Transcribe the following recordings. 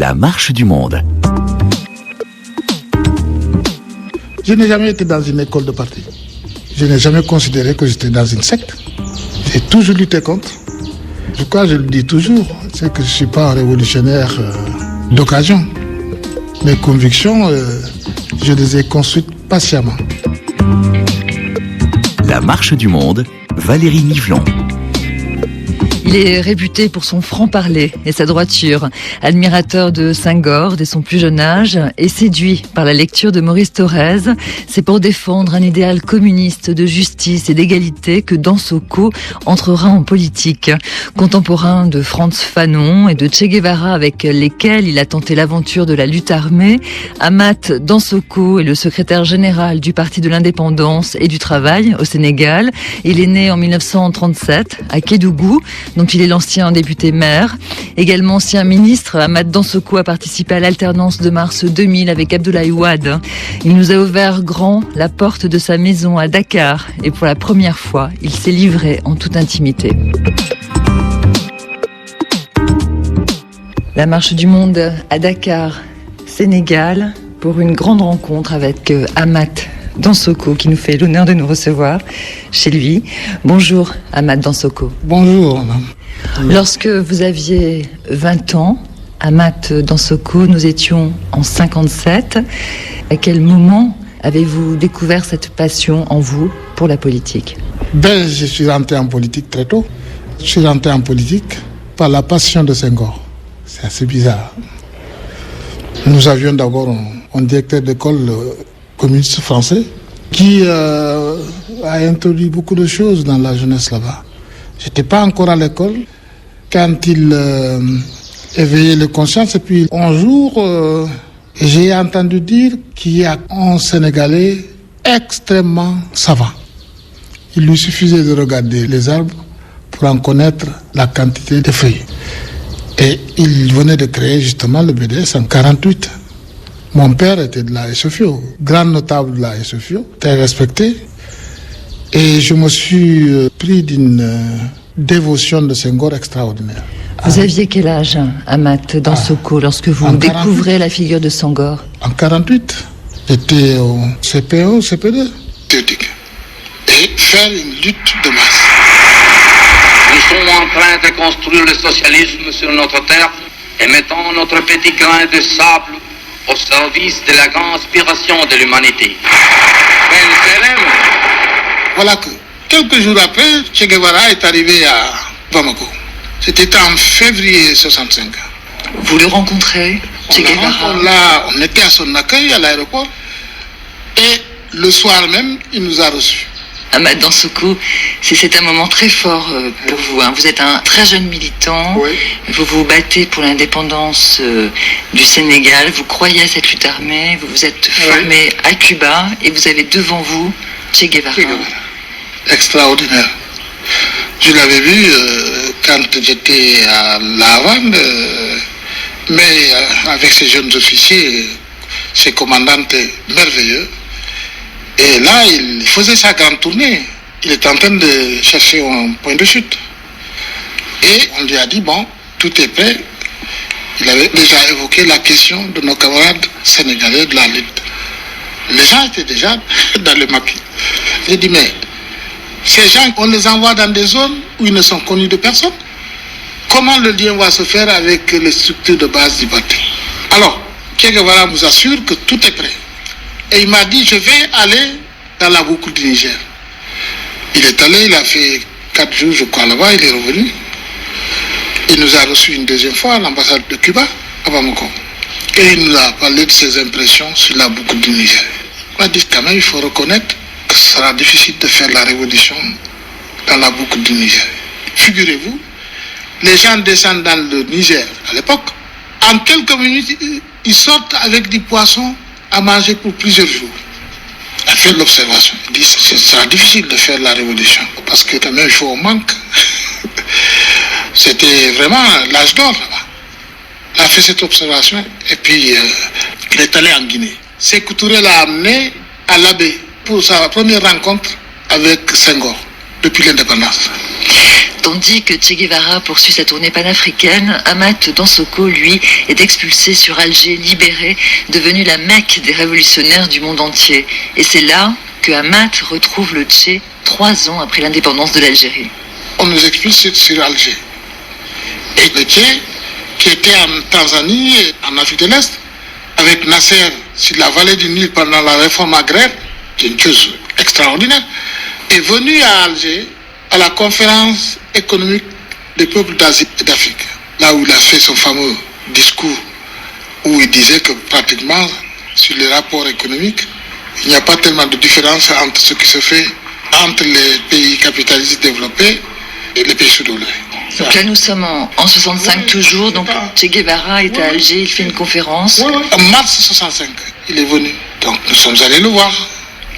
La marche du monde. Je n'ai jamais été dans une école de parti. Je n'ai jamais considéré que j'étais dans une secte. J'ai toujours lutté contre. Pourquoi je le dis toujours, c'est que je ne suis pas un révolutionnaire d'occasion. Mes convictions, je les ai construites patiemment. La marche du monde, Valérie Nivelon. Il est réputé pour son franc-parler et sa droiture. Admirateur de Senghor dès son plus jeune âge et séduit par la lecture de Maurice Thorez, c'est pour défendre un idéal communiste de justice et d'égalité que Dansokho entrera en politique. Contemporain de Frantz Fanon et de Che Guevara avec lesquels il a tenté l'aventure de la lutte armée, Amath Dansokho est le secrétaire général du Parti de l'Indépendance et du Travail au Sénégal. Il est né en 1937 à Kédougou, dont il est l'ancien député maire. Également ancien ministre, Amath Dansokho a participé à l'alternance de mars 2000 avec Abdoulaye Wade. Il nous a ouvert grand la porte de sa maison à Dakar et pour la première fois, il s'est livré en toute intimité. La marche du monde à Dakar, Sénégal, pour une grande rencontre avec Amath Dansokho qui nous fait l'honneur de nous recevoir chez lui. Bonjour Amath Dansokho. Bonjour madame. Lorsque vous aviez 20 ans, Amath Dansokho, nous étions en 57. À quel moment avez-vous découvert cette passion en vous pour la politique ? Je suis rentré en politique très tôt. Je suis rentré en politique par la passion de Senghor. C'est assez bizarre. Nous avions d'abord un directeur d'école communiste français qui a introduit beaucoup de choses dans la jeunesse là-bas. Je n'étais pas encore à l'école quand il éveillait les consciences. Et puis un jour, j'ai entendu dire qu'il y a un Sénégalais extrêmement savant. Il lui suffisait de regarder les arbres pour en connaître la quantité de feuilles. Et il venait de créer justement le BDS en 1948. Mon père était de la SFIO, grand notable de la SFIO, très respecté. Et je me suis pris d'une dévotion de Senghor extraordinaire. Vous aviez quel âge, Amath Dansokho, lorsque vous découvrez la figure de Senghor ? En 1948, j'étais au CPE, CP2. Et faire une lutte de masse. Nous sommes en train de construire le socialisme sur notre terre et mettons notre petit grain de sable au service de la grande inspiration de l'humanité. Voilà que, quelques jours après, Che Guevara est arrivé à Bamako. C'était en février 1965. Vous le rencontrez, Che Guevara ? On était à son accueil à l'aéroport et le soir même, il nous a reçus. Amath Dansokho, c'est un moment très fort pour vous. Vous êtes un très jeune militant, oui. Vous vous battez pour l'indépendance du Sénégal, vous croyez à cette lutte armée, vous vous êtes formé à Cuba et vous avez devant vous Che Guevara. Extraordinaire. Je l'avais vu quand j'étais à La Havane, mais avec ces jeunes officiers, ces commandantes merveilleux. Et là, il faisait sa grande tournée. Il était en train de chercher un point de chute. Et on lui a dit, bon, tout est prêt. Il avait déjà évoqué la question de nos camarades sénégalais de la lutte. Les gens étaient déjà dans le maquis. J'ai dit, mais ces gens, on les envoie dans des zones où ils ne sont connus de personne. Comment le lien va se faire avec les structures de base du parti? Alors, Che Guevara nous assure que tout est prêt. Et il m'a dit, je vais aller dans la boucle du Niger. Il est allé, il a fait 4 jours, je crois, là-bas, il est revenu. Il nous a reçus une deuxième fois à l'ambassade de Cuba, à Bamako. Et il nous a parlé de ses impressions sur la boucle du Niger. Il m'a dit, quand même, il faut reconnaître que ce sera difficile de faire la révolution dans la boucle du Niger. Figurez-vous, les gens descendent dans le Niger à l'époque. En quelques minutes, ils sortent avec du poisson à manger pour plusieurs jours. Il a fait l'observation. Il dit, ce sera difficile de faire la révolution parce que quand même, il faut un manque. C'était vraiment l'âge d'or là-bas. Il a fait cette observation et puis il est allé en Guinée. Sékou Touré l'a amené à l'Abbé pour sa première rencontre avec Senghor depuis l'indépendance. Tandis que Che Guevara poursuit sa tournée panafricaine, Amath Dansokho, lui, est expulsé sur Alger, libéré, devenu la Mecque des révolutionnaires du monde entier. Et c'est là que Amath retrouve le Che 3 ans après l'indépendance de l'Algérie. On nous expulse sur Alger. Et le Che, qui était en Tanzanie, en Afrique de l'Est, avec Nasser sur la vallée du Nil pendant la réforme agraire, c'est une chose extraordinaire, est venu à Alger à la conférence économique des peuples d'Asie et d'Afrique, là où il a fait son fameux discours où il disait que pratiquement sur les rapports économiques, il n'y a pas tellement de différence entre ce qui se fait entre les pays capitalistes développés et les pays sous-développés. Donc là nous sommes en 65 toujours, donc Che Guevara est à Alger, il fait une conférence. En mars 65, il est venu, donc nous sommes allés le voir.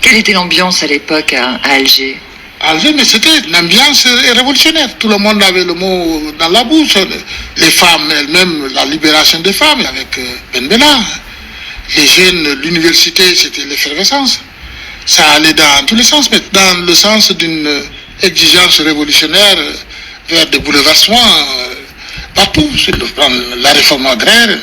Quelle était l'ambiance à l'époque à Alger? Alger, mais c'était une ambiance révolutionnaire. Tout le monde avait le mot dans la bouche. Les femmes elles-mêmes, la libération des femmes avec Ben Bella. Les jeunes, l'université, c'était l'effervescence. Ça allait dans tous les sens, mais dans le sens d'une exigence révolutionnaire vers des bouleversements partout, sur la réforme agraire.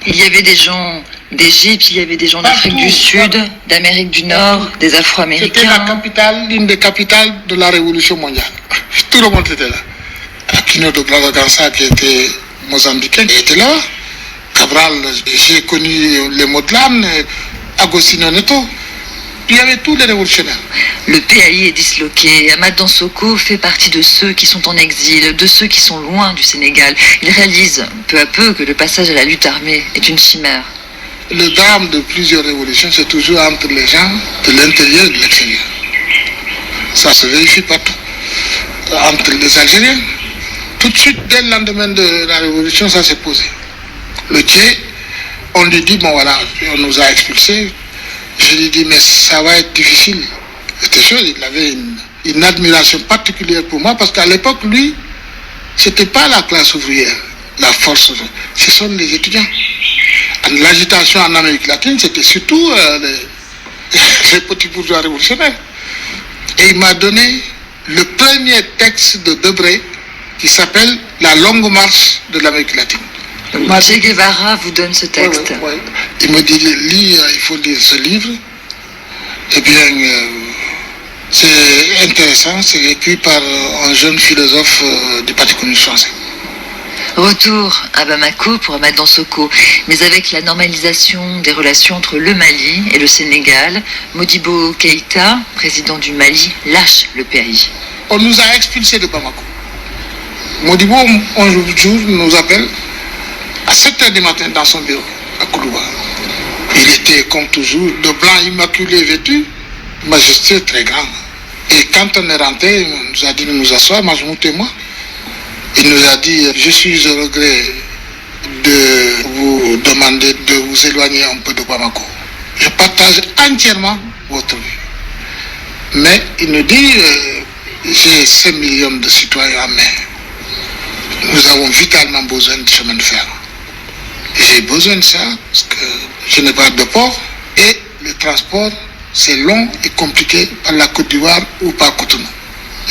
Il y avait des gens d'Égypte, il y avait des gens d'Afrique du Sud, d'Amérique du Nord, des Afro-Américains. C'était la capitale, l'une des capitales de la Révolution mondiale. Tout le monde était là. Aquino de Bragança, qui était mozambicain, était là. Cabral, j'ai connu les Motlane, Agostinho Neto. Il y avait tous les révolutionnaires. Le PAI est disloqué. Amath Dansokho fait partie de ceux qui sont en exil, de ceux qui sont loin du Sénégal. Il réalise peu à peu que le passage à la lutte armée est une chimère. Le drame de plusieurs révolutions, c'est toujours entre les gens de l'intérieur et de l'extérieur. Ça se vérifie partout. Entre les Algériens, tout de suite, dès le lendemain de la révolution, ça s'est posé. Le Che, on lui dit, bon voilà, on nous a expulsés. Je lui dis, mais ça va être difficile. C'était sûr, il avait une admiration particulière pour moi, parce qu'à l'époque, lui, c'était pas la classe ouvrière, la force, ce sont les étudiants. L'agitation en Amérique latine, c'était surtout les petits bourgeois révolutionnaires. Et il m'a donné le premier texte de Debré qui s'appelle La longue marche de l'Amérique latine. Che Guevara vous donne ce texte. Oui. Il me dit, lis, il faut lire ce livre. Eh bien, c'est intéressant, c'est écrit par un jeune philosophe du Parti communiste français. Retour à Bamako pour Amath Dansokho, mais avec la normalisation des relations entre le Mali et le Sénégal, Modibo Keïta, président du Mali, lâche le PAI. On nous a expulsés de Bamako. Modibo, un jour, nous appelle à 7h du matin dans son bureau, à Koulouba. Il était, comme toujours, de blanc immaculé vêtu, majestueux, très grand. Et quand on est rentré, on nous a dit de nous asseoir, Majmout et moi. Il nous a dit, je suis au regret de vous demander de vous éloigner un peu de Bamako. Je partage entièrement votre vue. Mais il nous dit, j'ai 5 millions de citoyens en mer. Nous avons vitalement besoin de chemin de fer. J'ai besoin de ça parce que je n'ai pas de port et le transport, c'est long et compliqué par la Côte d'Ivoire ou par Cotonou.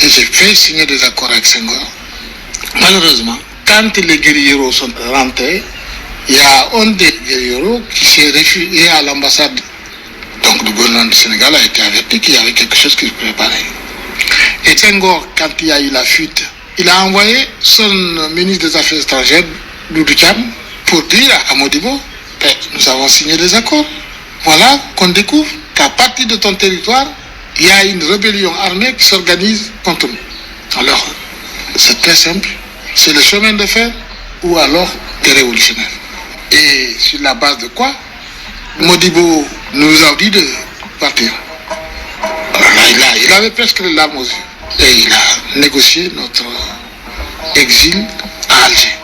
Et j'ai fait signer des accords avec Senghor. Malheureusement, quand les guérilleros sont rentrés, il y a un des guérilleros qui s'est réfugié à l'ambassade. Donc le gouvernement du Sénégal a été averti qu'il y avait quelque chose qui se préparait. Et Senghor, quand il y a eu la fuite, il a envoyé son ministre des Affaires étrangères, Doudou Thiam, pour dire à Modibo, nous avons signé des accords. Voilà qu'on découvre qu'à partir de ton territoire, il y a une rébellion armée qui s'organise contre nous. Alors, c'est très simple. C'est le chemin de fer ou alors des révolutionnaires. Et sur la base de quoi Modibo nous a dit de partir. Alors là, il avait presque les larmes aux yeux. Et il a négocié notre exil à Alger.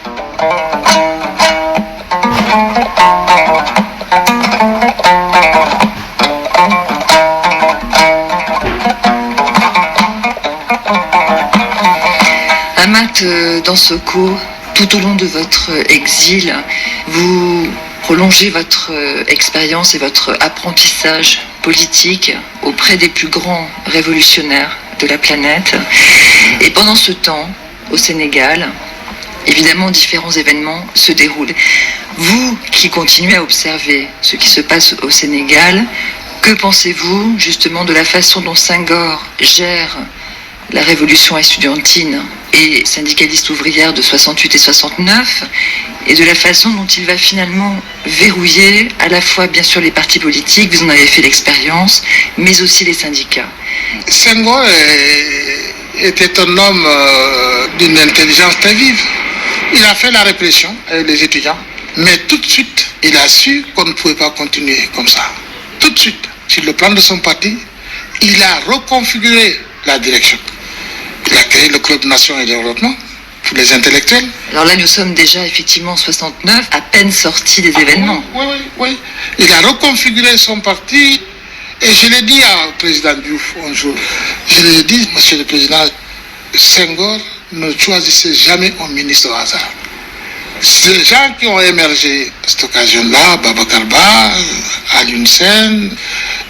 Amath Dansokho, tout au long de votre exil, vous prolongez votre expérience et votre apprentissage politique auprès des plus grands révolutionnaires de la planète. Et pendant ce temps, au Sénégal, évidemment, différents événements se déroulent. Vous qui continuez à observer ce qui se passe au Sénégal, que pensez-vous justement de la façon dont Senghor gère la révolution estudiantine et syndicaliste ouvrière de 68 et 69, et de la façon dont il va finalement verrouiller à la fois bien sûr les partis politiques, vous en avez fait l'expérience, mais aussi les syndicats? Senghor était un homme d'une intelligence très vive. Il a fait la répression avec les étudiants, mais tout de suite, il a su qu'on ne pouvait pas continuer comme ça. Tout de suite, sur le plan de son parti, il a reconfiguré la direction. Il a créé le Club Nation et Développement pour les intellectuels. Alors là, nous sommes déjà effectivement en 69, à peine sortis des événements. Oui. Il a reconfiguré son parti et je l'ai dit au président Diouf un jour. Je lui ai dit, monsieur le président, Senghor ne choisissait jamais un ministre au hasard. Ces gens qui ont émergé à cette occasion-là, Babacar Ba, Alioune Sène,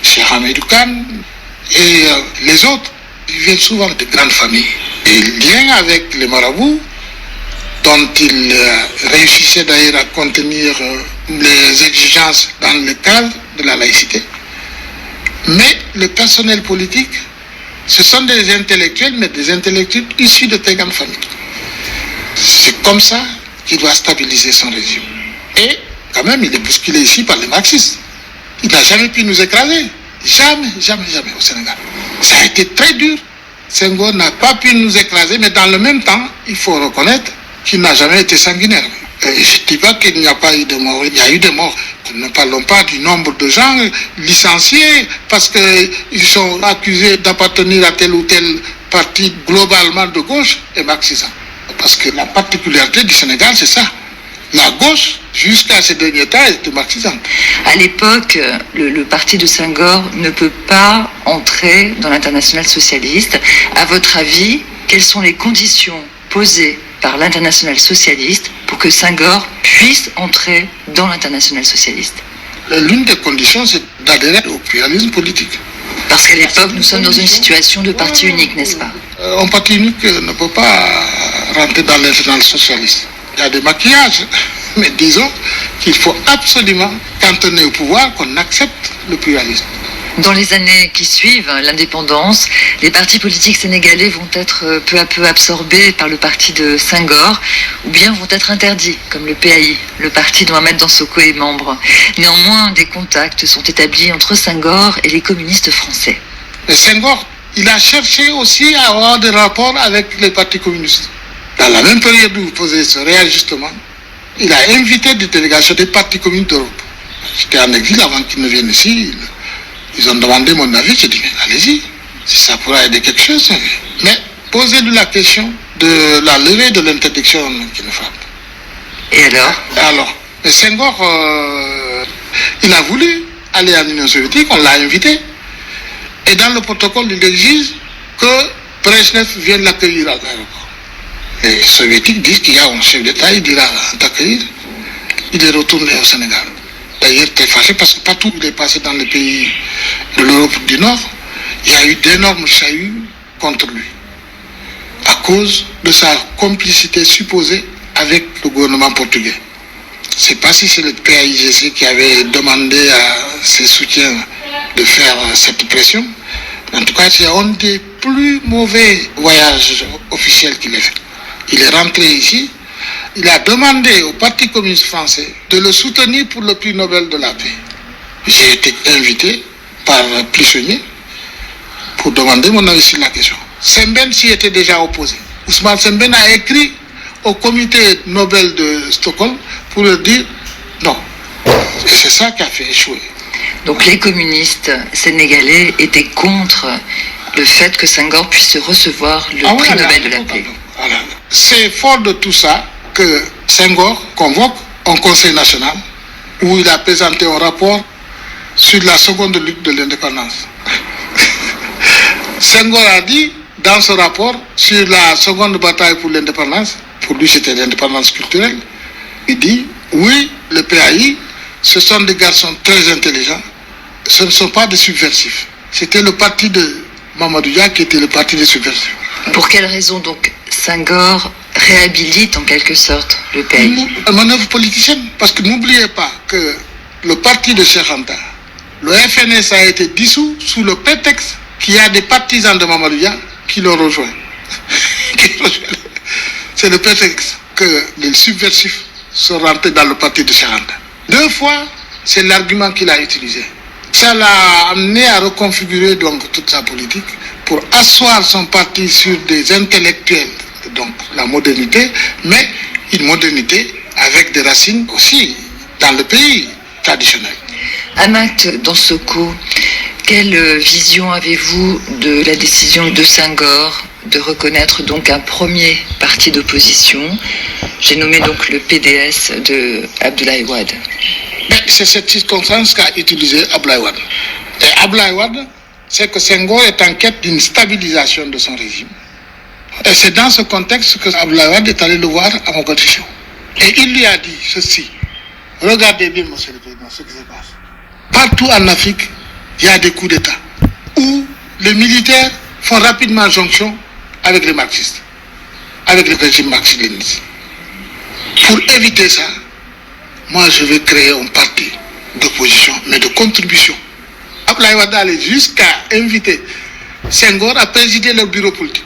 Cheikh Hamidou Kane et les autres, ils viennent souvent de grandes familles. Et lien avec les marabouts, dont il réussissait d'ailleurs à contenir les exigences dans le cadre de la laïcité. Mais le personnel politique, ce sont des intellectuels, mais des intellectuels issus de très grandes familles. C'est comme ça qu'il doit stabiliser son régime. Et quand même, il est bousculé ici par les marxistes. Il n'a jamais pu nous écraser. Jamais au Sénégal. Ça a été très dur. Senghor n'a pas pu nous écraser, mais dans le même temps, il faut reconnaître qu'il n'a jamais été sanguinaire. Je ne dis pas qu'il n'y a pas eu de morts. Il y a eu des morts. Ne parlons pas du nombre de gens licenciés parce qu'ils sont accusés d'appartenir à tel ou tel parti globalement de gauche et marxisant. Parce que la particularité du Sénégal, c'est ça. La gauche, jusqu'à ces derniers temps, était marxisante. À l'époque, le parti de Senghor ne peut pas entrer dans l'internationale socialiste. À votre avis, quelles sont les conditions posées par l'internationale socialiste pour que Senghor puisse entrer dans l'internationale socialiste? L'une des conditions, c'est d'adhérer au pluralisme politique. Parce qu'à l'époque, nous sommes dans une situation de parti unique, n'est-ce pas? Un parti unique ne peut pas rentrer dans l'internationale socialiste. Il y a des maquillages, mais disons qu'il faut absolument, quand on est au pouvoir, qu'on accepte le pluralisme. Dans les années qui suivent l'indépendance, les partis politiques sénégalais vont être peu à peu absorbés par le parti de Senghor, ou bien vont être interdits, comme le PAI, le parti dont Ahmed Dansoko est membre. Néanmoins, des contacts sont établis entre Senghor et les communistes français. Mais Senghor, il a cherché aussi à avoir des rapports avec les partis communistes. Dans la même période où vous posez ce réajustement, il a invité des délégations des partis communistes d'Europe. J'étais en exil avant qu'ils ne viennent ici. Ils ont demandé mon avis, j'ai dit, mais allez-y, si ça pourrait aider quelque chose. Mais posez-lui la question de la levée de l'interdiction qui nous frappe. Et alors? Mais Senghor, il a voulu aller en Union soviétique, on l'a invité. Et dans le protocole, il exige que Brezhnev vienne l'accueillir à l'aéroport. Les soviétiques disent qu'il y a un chef d'État, il dira d'accueillir. Il est retourné au Sénégal. D'ailleurs, très fâché parce que partout où il est passé dans les pays de l'Europe du Nord, il y a eu d'énormes chahuts contre lui, à cause de sa complicité supposée avec le gouvernement portugais. Je ne sais pas si c'est le PAIGC qui avait demandé à ses soutiens de faire cette pression. En tout cas, c'est un des plus mauvais voyages officiels qu'il ait fait. Il est rentré ici. Il a demandé au Parti communiste français de le soutenir pour le prix Nobel de la paix. J'ai été invité par Plisonnier pour demander mon avis sur la question. Semben s'y était déjà opposé. Ousmane Semben a écrit au comité Nobel de Stockholm pour leur dire non. Et c'est ça qui a fait échouer. Donc les communistes sénégalais étaient contre le fait que Senghor puisse recevoir le prix Nobel de la paix. Voilà. C'est fort de tout ça que Senghor convoque un conseil national où il a présenté un rapport sur la seconde lutte de l'indépendance. Senghor a dit dans ce rapport sur la seconde bataille pour l'indépendance, pour lui c'était l'indépendance culturelle, il dit oui, le PAI, ce sont des garçons très intelligents, ce ne sont pas des subversifs. C'était le parti de Mamadou Dia qui était le parti des subversifs. Pour quelle raison donc Senghor réhabilite en quelque sorte le pays? Manœuvre politicienne, parce que n'oubliez pas que le parti de Cheikh Anta, le FNS a été dissous sous le prétexte qu'il y a des partisans de Mamadou Dia qui l'ont rejoint. C'est le prétexte que les subversifs sont rentrés dans le parti de Cheikh Anta. 2 fois, c'est l'argument qu'il a utilisé. Ça l'a amené à reconfigurer donc toute sa politique pour asseoir son parti sur des intellectuels, donc la modernité, mais une modernité avec des racines aussi dans le pays traditionnel. Amath Dansokho, quelle vision avez-vous de la décision de Senghor de reconnaître donc un premier parti d'opposition? J'ai nommé donc le PDS de Abdoulaye Wade. C'est cette circonstance qu'a utilisé Abdoulaye Wade. Et Abdoulaye Wade, c'est que Senghor est en quête d'une stabilisation de son régime. Et c'est dans ce contexte que Abdoulaye Wade est allé le voir à Mogadiscio. Et il lui a dit ceci: regardez bien, monsieur le président, ce qui se passe. Partout en Afrique, il y a des coups d'État où les militaires font rapidement jonction avec les marxistes, avec le régime marxiste-léniniste. Pour éviter ça, moi je vais créer un parti d'opposition, mais de contribution. Abdoulaye Wade allait jusqu'à inviter Senghor à présider le bureau politique.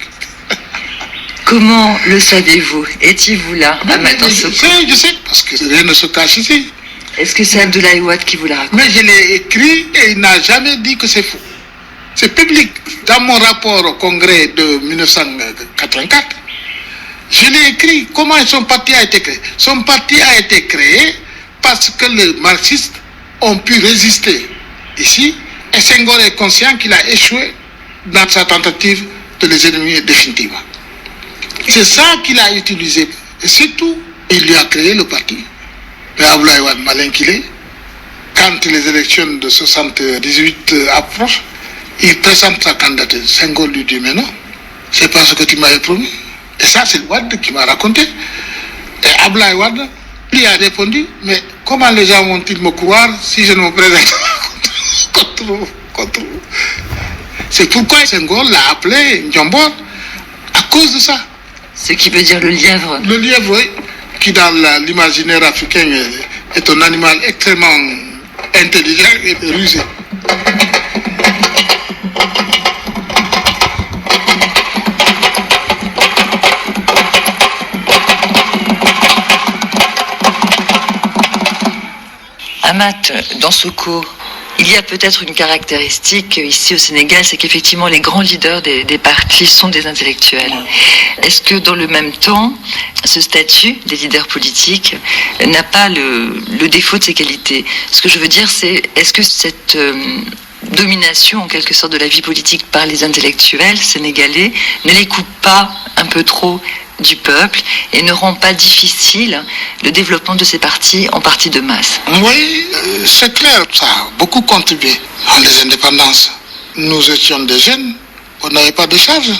Comment le savez-vous? Étiez-vous là, Amath Dansokho? Je sais, parce que rien ne se cache ici. Est-ce que c'est Abdoulaye Wade qui vous l'a raconté? Mais je l'ai écrit et il n'a jamais dit que c'est faux. C'est public. Dans mon rapport au congrès de 1984, je l'ai écrit. Comment son parti a été créé? Son parti a été créé parce que les marxistes ont pu résister ici, et Senghor est conscient qu'il a échoué dans sa tentative de les éliminer définitivement. C'est ça qu'il a utilisé. Et surtout, il lui a créé le parti. Mais Abdoulaye Wade, malin qu'il est, quand les élections de 78 approchent, il présente sa candidature. Senghor lui dit: mais non, c'est pas ce que tu m'avais promis. Et ça, c'est Wade qui m'a raconté. Et Abdoulaye Wade lui a répondu: mais comment les gens vont-ils me croire si je ne me présente contre vous? C'est pourquoi Senghor l'a appelé Ndjombor, à cause de ça. Ce qui veut dire le lièvre. Le lièvre, oui, qui dans l'imaginaire africain est un animal extrêmement intelligent et rusé. Amath Dansokho, il y a peut-être une caractéristique ici au Sénégal, c'est qu'effectivement les grands leaders des partis sont des intellectuels. Est-ce que dans le même temps, ce statut des leaders politiques n'a pas le défaut de ses qualités? Ce que je veux dire, c'est est-ce que cette domination en quelque sorte de la vie politique par les intellectuels sénégalais ne les coupe pas un peu trop du peuple et ne rend pas difficile le développement de ces partis en partis de masse? Oui, c'est clair, ça a beaucoup contribué à les indépendances. Nous étions des jeunes, on n'avait pas de charge.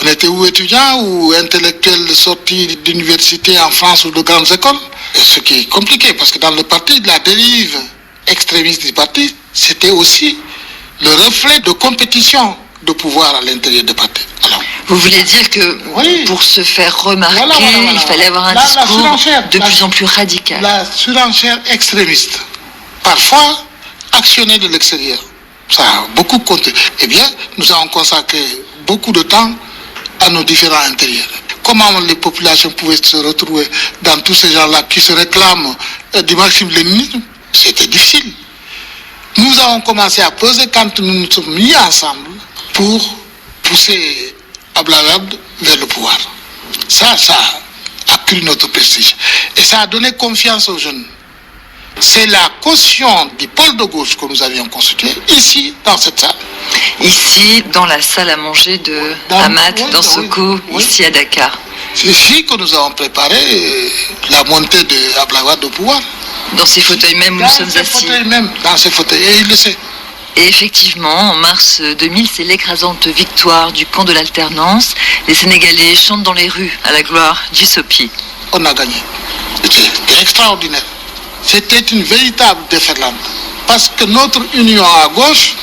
On était ou étudiants ou intellectuels sortis d'université en France ou de grandes écoles. Et ce qui est compliqué, parce que dans le parti, la dérive extrémiste du parti, c'était aussi le reflet de compétition de pouvoir à l'intérieur du parti. Alors, vous voulez dire que oui, pour se faire remarquer, voilà. il fallait avoir un discours de plus en plus radical. La surenchère extrémiste, parfois actionnée de l'extérieur, ça a beaucoup compté. Eh bien, nous avons consacré beaucoup de temps à nos différents intérieurs. Comment les populations pouvaient se retrouver dans tous ces gens-là qui se réclament du marxisme-léninisme? C'était difficile. Nous avons commencé à peser quand nous nous sommes mis ensemble pour pousser Abdoulaye Wade vers le pouvoir. Ça a accru notre prestige. Et ça a donné confiance aux jeunes. C'est la caution du pôle de gauche que nous avions constitué ici, dans cette salle. Ici, dans la salle à manger de Amath Dansokho, ici à Dakar. C'est ici que nous avons préparé la montée de Abdoulaye Wade au pouvoir. Dans ces fauteuils même où nous sommes assis. Dans ces fauteuils, et il le sait. Et effectivement, en mars 2000, c'est l'écrasante victoire du camp de l'alternance. Les Sénégalais chantent dans les rues à la gloire du SOPI. On a gagné. C'était extraordinaire. C'était une véritable déferlante. Parce que notre union à gauche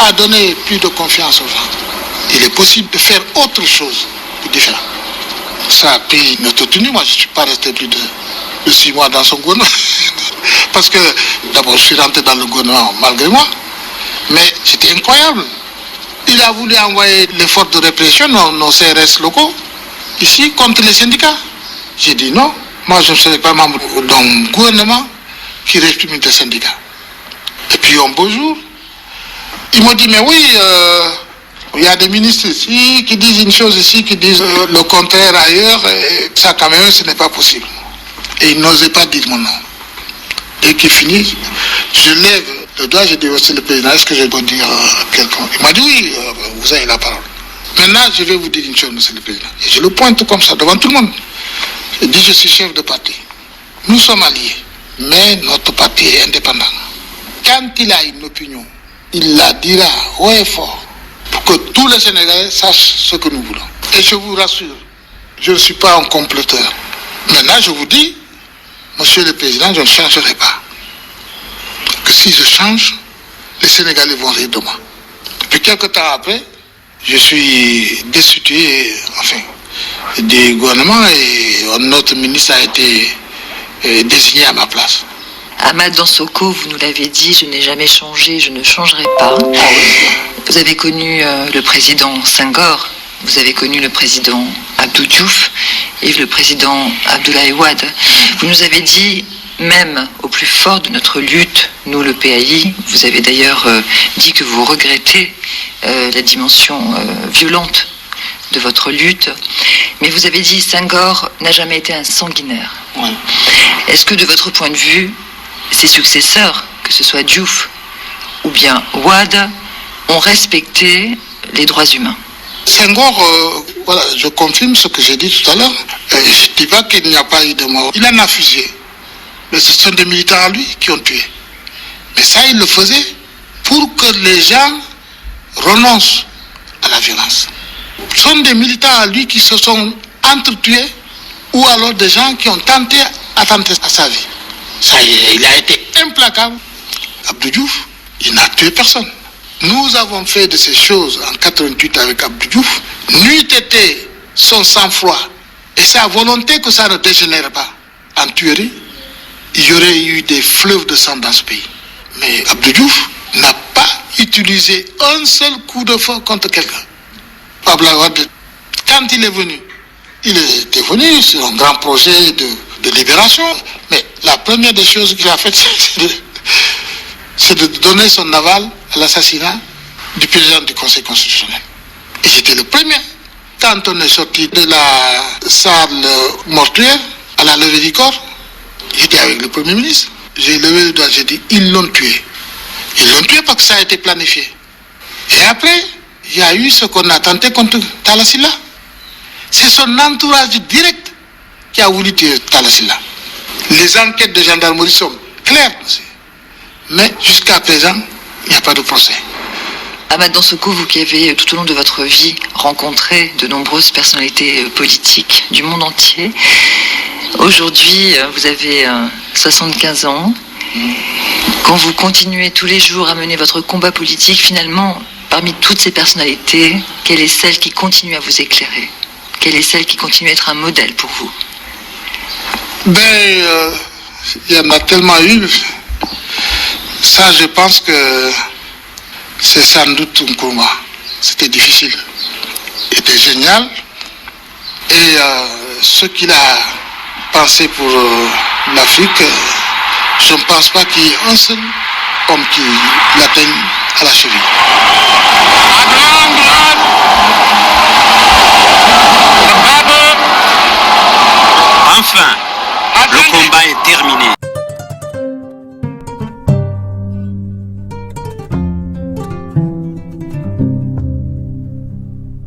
a donné plus de confiance aux gens. Il est possible de faire autre chose différent. Ça a pris notre tenue. Moi, je ne suis pas resté plus de 6 mois dans son gouvernement. Parce que, d'abord, je suis rentré dans le gouvernement malgré moi. Mais c'était incroyable. Il a voulu envoyer les forces de répression, nos CRS locaux, ici, contre les syndicats. J'ai dit non. Moi, je ne serai pas membre d'un gouvernement qui réprime des syndicats. Et puis, un beau jour, ils m'ont dit, mais oui, il y a des ministres ici qui disent une chose ici, qui disent le contraire ailleurs, et ça quand même, ce n'est pas possible. Et ils n'osaient pas dire mon nom. Dès qu'il finit, je lève le doigt, je dis, c'est le président, est-ce que je dois dire à quelqu'un? Il m'a dit, oui, vous avez la parole. Maintenant, je vais vous dire une chose, monsieur le président. Et je le pointe comme ça, devant tout le monde. Je dis, je suis chef de parti. Nous sommes alliés, mais notre parti est indépendant. Quand il a une opinion, il la dira haut et fort pour que tous les Sénégalais sachent ce que nous voulons. Et je vous rassure, je ne suis pas un comploteur. Maintenant, je vous dis, monsieur le président, je ne changerai pas. Que si je change, les Sénégalais vont rire de moi. Puis quelques temps après, je suis destitué, du gouvernement et un autre ministre a été désigné à ma place. Ahmad Dansokho, vous nous l'avez dit, je n'ai jamais changé, je ne changerai pas. Vous avez connu le président Senghor, vous avez connu le président Abdou Diouf et le président Abdoulaye Wade. Vous nous avez dit, même au plus fort de notre lutte, nous le PAI, vous avez d'ailleurs dit que vous regrettez la dimension violente de votre lutte, mais vous avez dit Senghor n'a jamais été un sanguinaire. Ouais. Est-ce que de votre point de vue, ses successeurs, que ce soit Diouf ou bien Wade, ont respecté les droits humains? Senghor, voilà, je confirme ce que j'ai dit tout à l'heure. Je ne dis pas qu'il n'y a pas eu de mort. Il en a fusillé. Mais ce sont des militants à lui qui ont tué. Mais ça, il le faisait pour que les gens renoncent à la violence. Ce sont des militants à lui qui se sont entretués ou alors des gens qui ont tenté à sa vie. Ça, il a été implacable. Abdou Diouf, il n'a tué personne. Nous avons fait de ces choses en 88 avec Abdou Diouf. N'eût été son sang-froid et sa volonté que ça ne dégénère pas en tuerie, il y aurait eu des fleuves de sang dans ce pays. Mais Abdou Diouf n'a pas utilisé un seul coup de feu contre quelqu'un. Abdoulaye Wade, quand il est venu, il était venu sur un grand projet de libération. Mais la première des choses qu'il a faites, c'est de donner son aval à l'assassinat du président du Conseil constitutionnel. Et j'étais le premier. Quand on est sorti de la salle mortuaire à la levée du corps, j'étais avec le Premier ministre. J'ai levé le doigt, j'ai dit, ils l'ont tué. Ils l'ont tué parce que ça a été planifié. Et après, il y a eu ce qu'on a tenté contre Talla Sylla. C'est son entourage direct qui a voulu tuer Talla Sylla. Les enquêtes de gendarmerie sont claires. Mais jusqu'à présent, il n'y a pas de procès. Ahmad Dansokho, vous qui avez tout au long de votre vie rencontré de nombreuses personnalités politiques du monde entier, aujourd'hui vous avez 75 ans. Quand vous continuez tous les jours à mener votre combat politique, finalement, parmi toutes ces personnalités, quelle est celle qui continue à vous éclairer? Quelle est celle qui continue à être un modèle pour vous? Il y en a tellement eu. Ça, je pense que c'est sans doute Nkrumah. C'était difficile. Il était génial. Et ce qu'il a pensé pour l'Afrique, je ne pense pas qu'il y ait un seul homme qui l'atteigne à la cheville. Enfin, le combat est terminé.